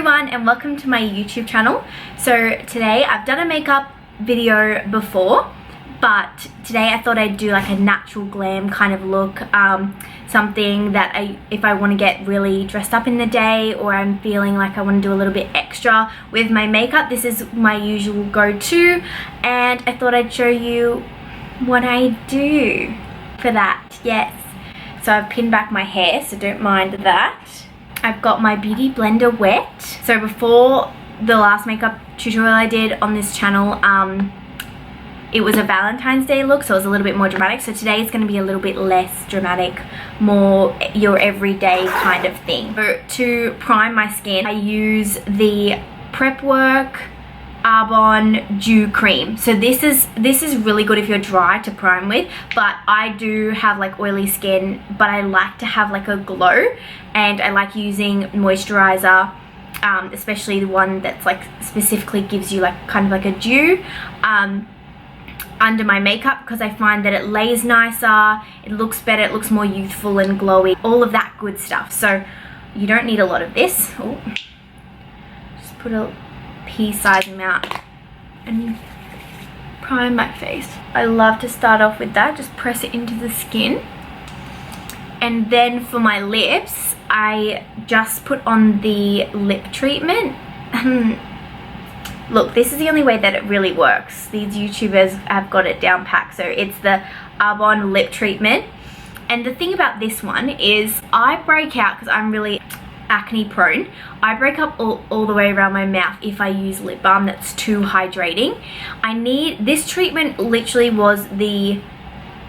everyone and welcome to my YouTube channel. So today I've done a makeup video before, but today I thought I'd do like a natural glam kind of look, something that if I want to get really dressed up in the day, or I'm feeling like I want to do a little bit extra with my makeup. This is my usual go-to, and I thought I'd show you what I do for that. Yes, so I've pinned back my hair, so don't mind that. I've got my beauty blender wet. So before the last makeup tutorial I did on this channel, it was a Valentine's Day look, so it was a little bit more dramatic. So today it's going to be a little bit less dramatic, more your everyday kind of thing. So to prime my skin, I use the Prep Work Arbonne Dew Cream. So this is really good if you're dry to prime with, but I do have like oily skin, but I like to have like a glow, and I like using moisturizer, especially the one that's like specifically gives you like kind of like a dew under my makeup, because I find that it lays nicer, it looks better, it looks more youthful and glowy, all of that good stuff. So you don't need a lot of this. Oh, just put a pea-sized amount and prime my face. I love to start off with that, just press it into the skin. And then for my lips, I just put on the lip treatment. Look, this is the only way that it really works. These YouTubers have got it down pat. So it's the Arbonne lip treatment. And the thing about this one is I break out, because I'm really acne prone, I break up all the way around my mouth if I use lip balm that's too hydrating. This treatment literally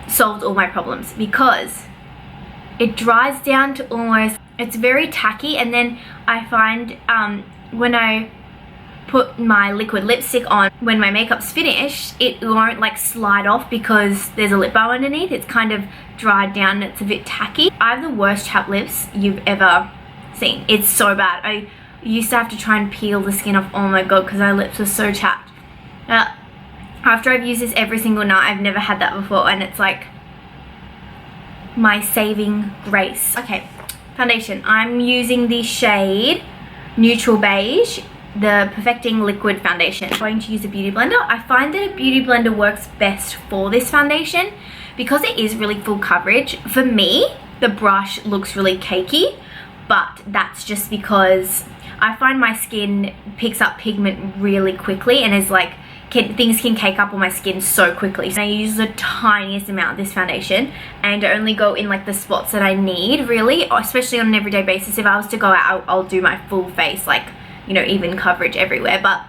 solved all my problems, because it dries down to almost, it's very tacky, and then I find when I put my liquid lipstick on, when my makeup's finished, it won't like slide off because there's a lip balm underneath. It's kind of dried down and it's a bit tacky. I have the worst chapped lips you've ever seen. It's so bad. I used to have to try and peel the skin off. Oh my god, because my lips were so chapped. After I've used this every single night, I've never had that before, and it's like my saving grace. Okay, foundation. I'm using the shade Neutral Beige, the Perfecting Liquid Foundation. I'm going to use a beauty blender. I find that a beauty blender works best for this foundation because it is really full coverage. For me, the brush looks really cakey, but that's just because I find my skin picks up pigment really quickly, and is like, things can cake up on my skin so quickly. So I use the tiniest amount of this foundation, and I only go in like the spots that I need, really, especially on an everyday basis. If I was to go out, I'll do my full face, like, you know, even coverage everywhere, but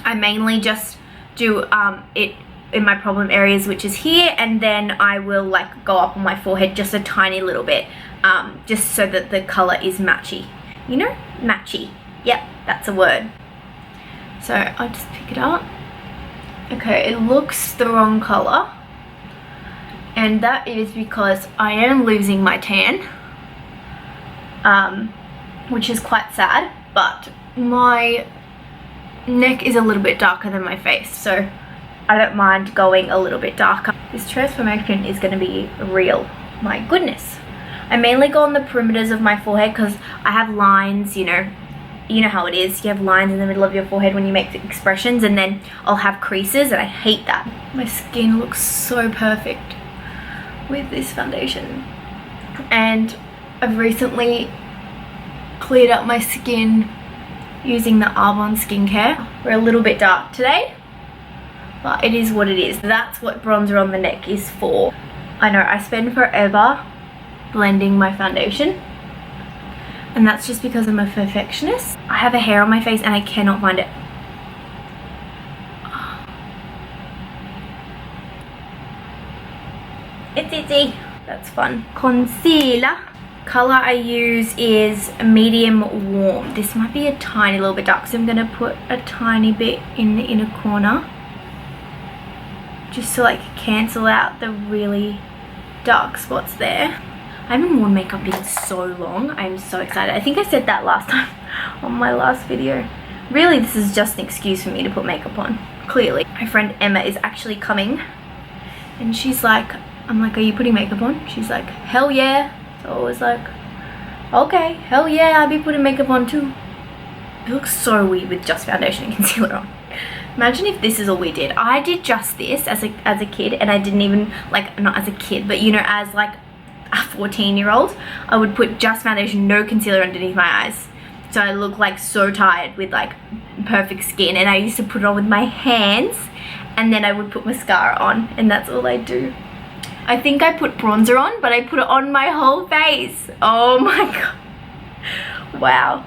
I mainly just do it in my problem areas, which is here, and then I will like go up on my forehead just a tiny little bit, just so that the color is matchy, you know, matchy. Yep, that's a word. So I'll just pick it up. Okay, it looks the wrong color, and that is because I am losing my tan, which is quite sad, but my neck is a little bit darker than my face, so I don't mind going a little bit darker. This transformation is going to be real. My goodness. I mainly go on the perimeters of my forehead because I have lines, you know how it is. You have lines in the middle of your forehead when you make the expressions, and then I'll have creases, and I hate that. My skin looks so perfect with this foundation, and I've recently cleared up my skin using the Arbonne skincare. We're a little bit dark today, but it is what it is. That's what bronzer on the neck is for. I know I spend forever blending my foundation, and that's just because I'm a perfectionist. I have a hair on my face and I cannot find it. It's itchy. That's fun. Concealer. Color I use is medium warm. This might be a tiny little bit dark, so I'm going to put a tiny bit in the inner corner, just to like cancel out the really dark spots there. I haven't worn makeup in so long. I'm so excited. I think I said that last time on my last video. Really, this is just an excuse for me to put makeup on, clearly. My friend Emma is actually coming, and she's like, I'm like, are you putting makeup on? She's like, hell yeah. So I was like, okay, hell yeah, I'll be putting makeup on too. It looks so weird with just foundation and concealer on. Imagine if this is all we did. I did just this as a kid, and I didn't even, like, not as a kid, but you know, as like a 14-year-old, I would put just foundation, no concealer underneath my eyes. So I look like so tired with like perfect skin, and I used to put it on with my hands, and then I would put mascara on, and that's all I do. I think I put bronzer on, but I put it on my whole face. Oh my god. Wow.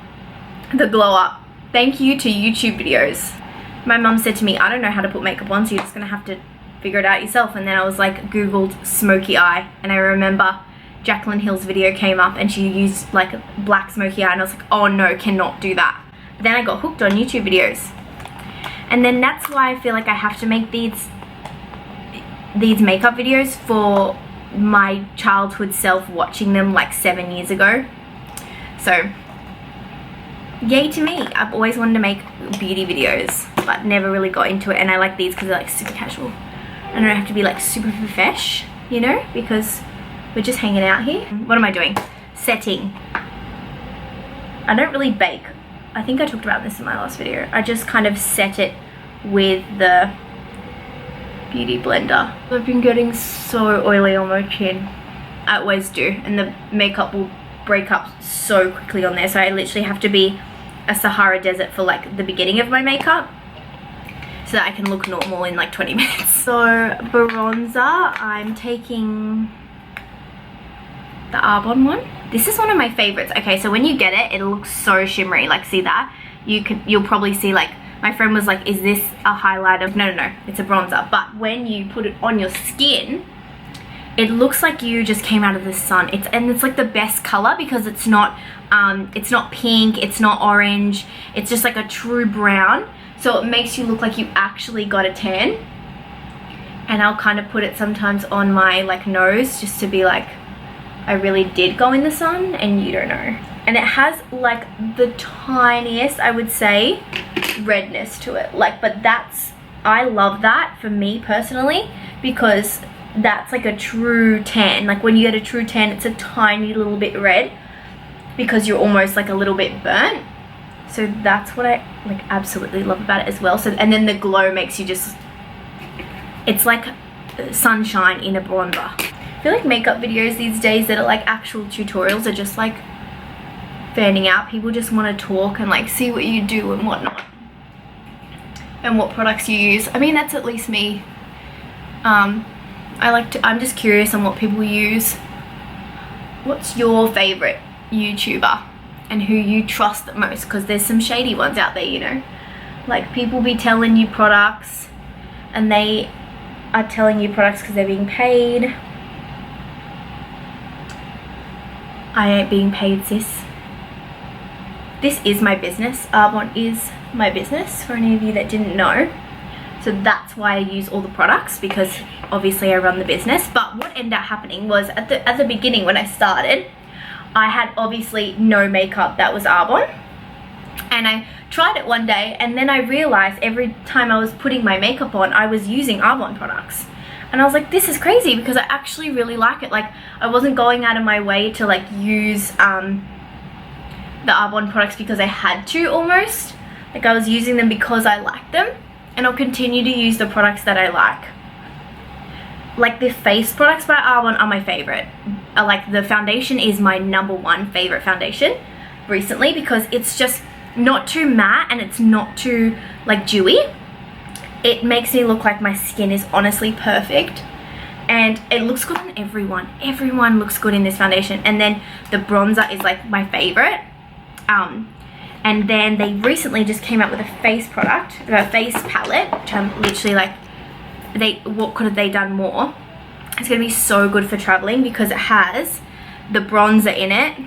The glow up. Thank you to YouTube videos. My mum said to me, I don't know how to put makeup on, so you're just gonna have to figure it out yourself. And then I was like, Googled smoky eye, and I remember Jaclyn Hill's video came up and she used like a black smoky eye, and I was like, oh no, cannot do that. But then I got hooked on YouTube videos. And then that's why I feel like I have to make these makeup videos for my childhood self, watching them like 7 years ago. So yay to me. I've always wanted to make beauty videos, but never really got into it. And I like these because they're like super casual. I don't have to be like super profesh, you know, because we're just hanging out here. What am I doing? Setting. I don't really bake. I think I talked about this in my last video. I just kind of set it with the beauty blender. I've been getting so oily on my chin. I always do, and the makeup will break up so quickly on there, so I literally have to be a Sahara Desert for like the beginning of my makeup so that I can look normal in like 20 minutes. So bronzer, I'm taking the Arbonne one. This is one of my favorites. Okay, so when you get it, it looks so shimmery. Like, see that? You'll probably see, like, my friend was like, is this a highlighter? No, it's a bronzer. But when you put it on your skin, it looks like you just came out of the sun. It's like the best color because it's not pink, it's not orange, it's just like a true brown. So it makes you look like you actually got a tan. And I'll kind of put it sometimes on my like nose just to be like, I really did go in the sun and you don't know. And it has like the tiniest, I would say, redness to it. Like, but I love that for me personally, because that's like a true tan. Like when you get a true tan, it's a tiny little bit red because you're almost like a little bit burnt. So that's what I like absolutely love about it as well. So, and then the glow makes you just, it's like sunshine in a bronzer. I feel like makeup videos these days that are like actual tutorials are just like fanning out. People just want to talk and like see what you do and whatnot, and what products you use. I mean, that's at least me. I'm just curious on what people use. What's your favorite YouTuber and who you trust the most? Because there's some shady ones out there, you know, like people be telling you products and they are telling you products because they're being paid. I ain't being paid, sis. This is my business. Arbonne is my business, for any of you that didn't know. So that's why I use all the products, because obviously I run the business. But what ended up happening was at the beginning when I started, I had obviously no makeup that was Arbonne. And I tried it one day, and then I realized every time I was putting my makeup on, I was using Arbonne products. And I was like, this is crazy, because I actually really like it. Like, I wasn't going out of my way to like use the Arbonne products because I had to, almost. Like, I was using them because I liked them. And I'll continue to use the products that I like. Like, the face products by Arbonne are my favorite. Like, the foundation is my #1 favorite foundation recently, because it's just not too matte and it's not too like dewy. It makes me look like my skin is honestly perfect, and it looks good on everyone. Everyone looks good in this foundation. And then the bronzer is like my favorite. And then they recently just came out with a face product, a face palette, which I'm literally like, what could have they done more? It's gonna be so good for traveling because it has the bronzer in it.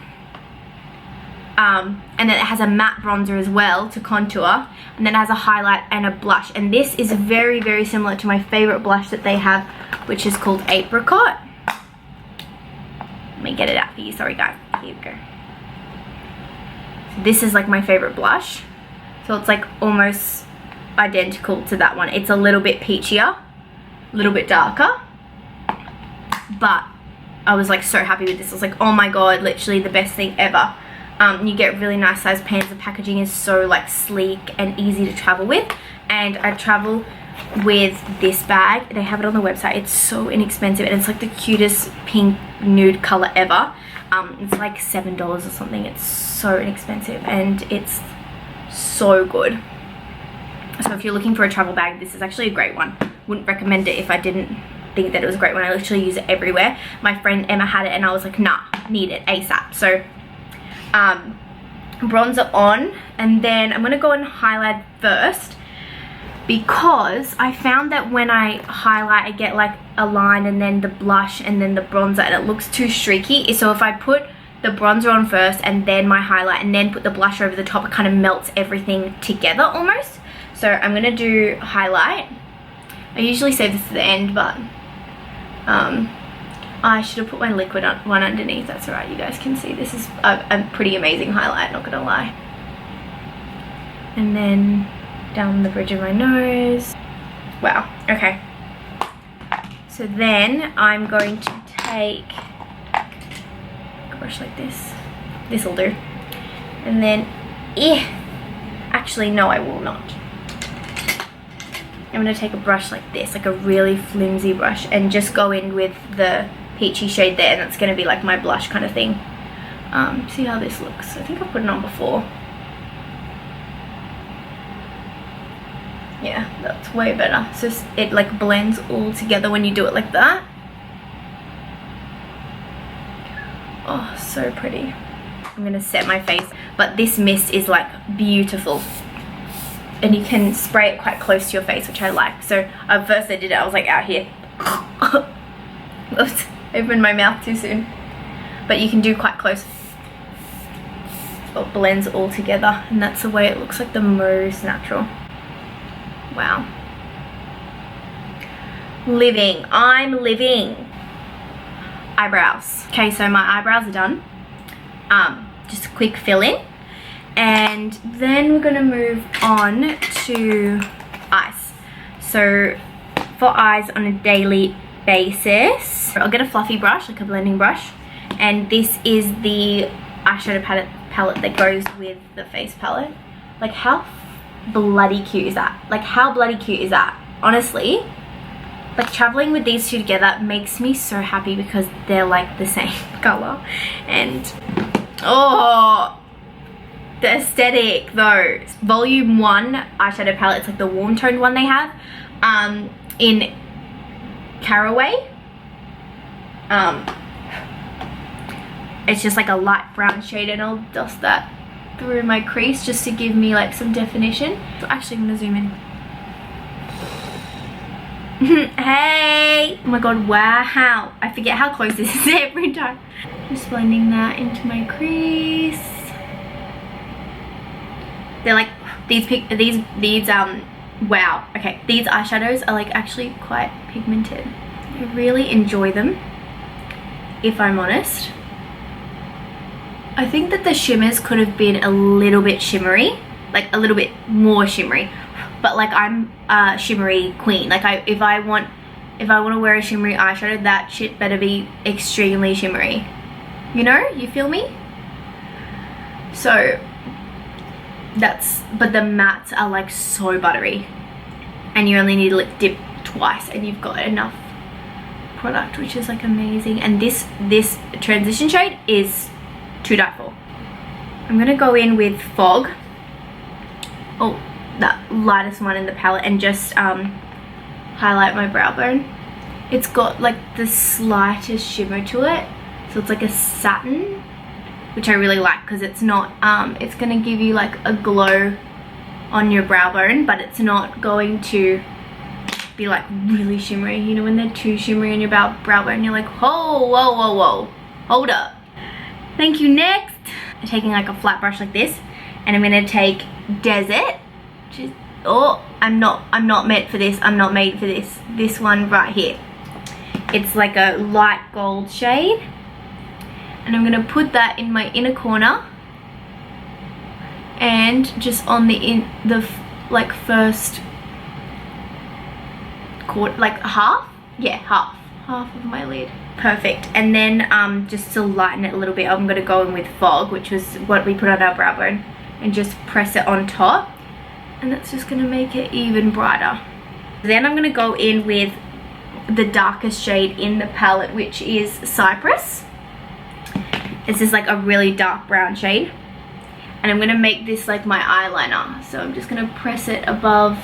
And then it has a matte bronzer as well to contour, and then it has a highlight and a blush. And this is very, very similar to my favorite blush that they have, which is called Apricot. Let me get it out for you, sorry guys. Here we go. So this is like my favorite blush. So it's like almost identical to that one. It's a little bit peachier, a little bit darker, but I was like so happy with this. I was like, oh my god, literally the best thing ever. You get really nice sized pans. The packaging is so like sleek and easy to travel with, and I travel with this bag. They have it on the website. It's so inexpensive, and it's like the cutest pink nude color ever. It's like $7 or something. It's so inexpensive, and it's so good. So if you're looking for a travel bag, this is actually a great one. Wouldn't recommend it if I didn't think that it was a great one. I literally use it everywhere. My friend Emma had it, and I was like, nah, need it ASAP. So bronzer on, and then I'm gonna go and highlight first, because I found that when I highlight I get like a line and then the blush and then the bronzer, and it looks too streaky. So if I put the bronzer on first and then my highlight and then put the blush over the top, it kind of melts everything together almost. So I'm gonna do highlight. I usually save this to the end, but I should have put my liquid one underneath. That's alright, you guys can see this is a pretty amazing highlight, not gonna lie. And then down the bridge of my nose. Wow, okay. So then I'm going to take a brush like this. This'll do. And then, actually no, I will not. I'm going to take a brush like this, like a really flimsy brush, and just go in with the peachy shade there, and that's going to be like my blush kind of thing. See how this looks? I think I put it on before. Yeah, that's way better. So it like blends all together when you do it like that. Oh, so pretty. I'm gonna set my face, but this mist is like beautiful, and you can spray it quite close to your face, which I like. So first I did it, I was like out here. Oops, opened my mouth too soon. But you can do quite close. It blends all together, and that's the way it looks, like the most natural. Wow. Living. I'm living. Eyebrows. Okay, so my eyebrows are done. Just a quick fill in. And then we're going to move on to eyes. So for eyes on a daily basis, I'll get a fluffy brush, like a blending brush. And this is the eyeshadow palette that goes with the face palette. Like how bloody cute is that? Like how bloody cute is that? Honestly, like traveling with these two together makes me so happy, because they're like the same color. And oh, the aesthetic though. Volume 1 eyeshadow palette, it's like the warm toned one they have in Caraway. It's just like a light brown shade, and I'll dust that through my crease just to give me like some definition. So actually I'm gonna zoom in. Hey! Oh my god, wow. I forget how close this is every time. Just blending that into my crease. They're like, wow. Okay, these eyeshadows are like actually quite pigmented. I really enjoy them, if I'm honest. I think that the shimmers could have been a little bit shimmery, like a little bit more shimmery, but like I'm a shimmery queen. Like if I want to wear a shimmery eyeshadow, that shit better be extremely shimmery. You know, you feel me? So but the mattes are like so buttery, and you only need to lip dip twice and you've got enough product, which is like amazing. And this transition shade is to die for. I'm gonna go in with Fog, that lightest one in the palette, and just highlight my brow bone. It's got like the slightest shimmer to it, so it's like a satin, which I really like, because it's not it's gonna give you like a glow on your brow bone, but it's not going to be like really shimmery. You know, when they're too shimmery on your brow bone, you're like, whoa, whoa, whoa, whoa, hold up. Thank you. Next, I'm taking like a flat brush like this, and I'm gonna take Desert. I'm not meant for this. I'm not made for this. This one right here. It's like a light gold shade, and I'm gonna put that in my inner corner, and just on the like first quarter, like half. Yeah, half of my lid. Perfect. And then just to lighten it a little bit, I'm going to go in with Fog, which was what we put on our brow bone, and just press it on top. And that's just going to make it even brighter. Then I'm going to go in with the darkest shade in the palette, which is Cypress. This is like a really dark brown shade. And I'm going to make this like my eyeliner. So I'm just going to press it above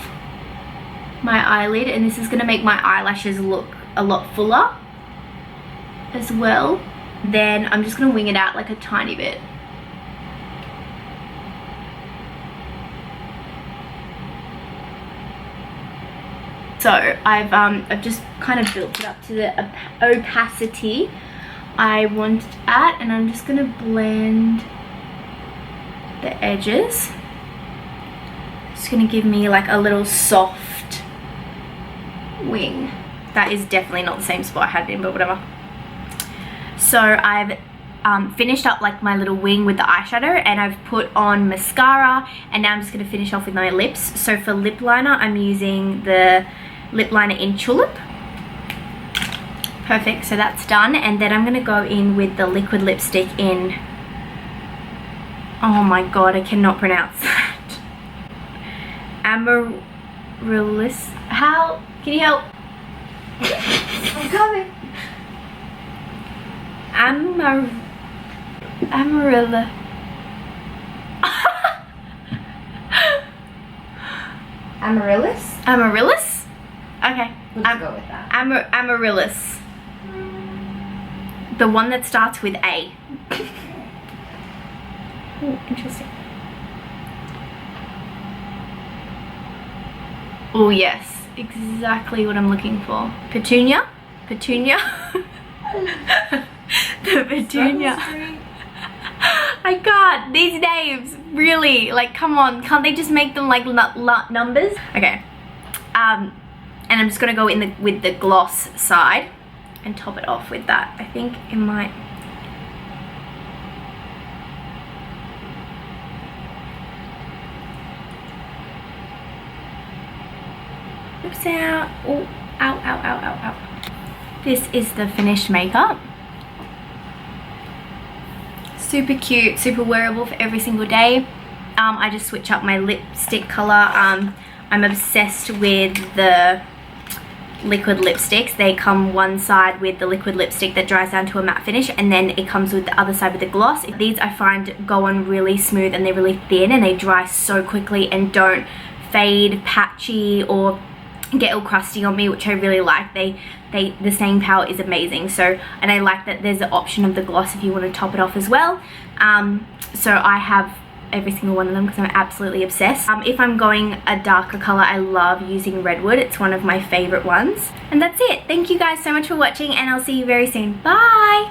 my eyelid, and this is going to make my eyelashes look a lot fuller as well. Then I'm just going to wing it out like a tiny bit. So I've just kind of built it up to the opacity I want it at, and I'm just going to blend the edges. It's going to give me like a little soft wing. That is definitely not the same spot I had it in, but whatever. So I've finished up like my little wing with the eyeshadow, and I've put on mascara, and now I'm just going to finish off with my lips. So for lip liner, I'm using the lip liner in Tulip. Perfect, so that's done. And then I'm going to go in with the liquid lipstick in, oh my god, I cannot pronounce that. Amaryllis. How? Can you help? I'm coming. Amarilla. Amaryllis? Amaryllis? Okay. Let's go with that. Amaryllis. The one that starts with A. Oh, interesting. Oh yes, exactly what I'm looking for. Petunia? Petunia? The Petunia. I can't. These names, really, like, come on. Can't they just make them like numbers? Okay. And I'm just gonna go in with the gloss side and top it off with that. I think it might. Oops, out. Oh, ow, ow, ow, ow, ow. This is the finished makeup. Super cute, super wearable for every single day. I just switch up my lipstick color. I'm obsessed with the liquid lipsticks. They come one side with the liquid lipstick that dries down to a matte finish, and then it comes with the other side with the gloss. These I find go on really smooth, and they're really thin, and they dry so quickly and don't fade, patchy, or get all crusty on me, which I really like. The staying power is amazing. So, and I like that there's the option of the gloss if you want to top it off as well. So I have every single one of them because I'm absolutely obsessed. If I'm going a darker color, I love using Redwood. It's one of my favorite ones. And that's it. Thank you guys so much for watching, and I'll see you very soon. Bye!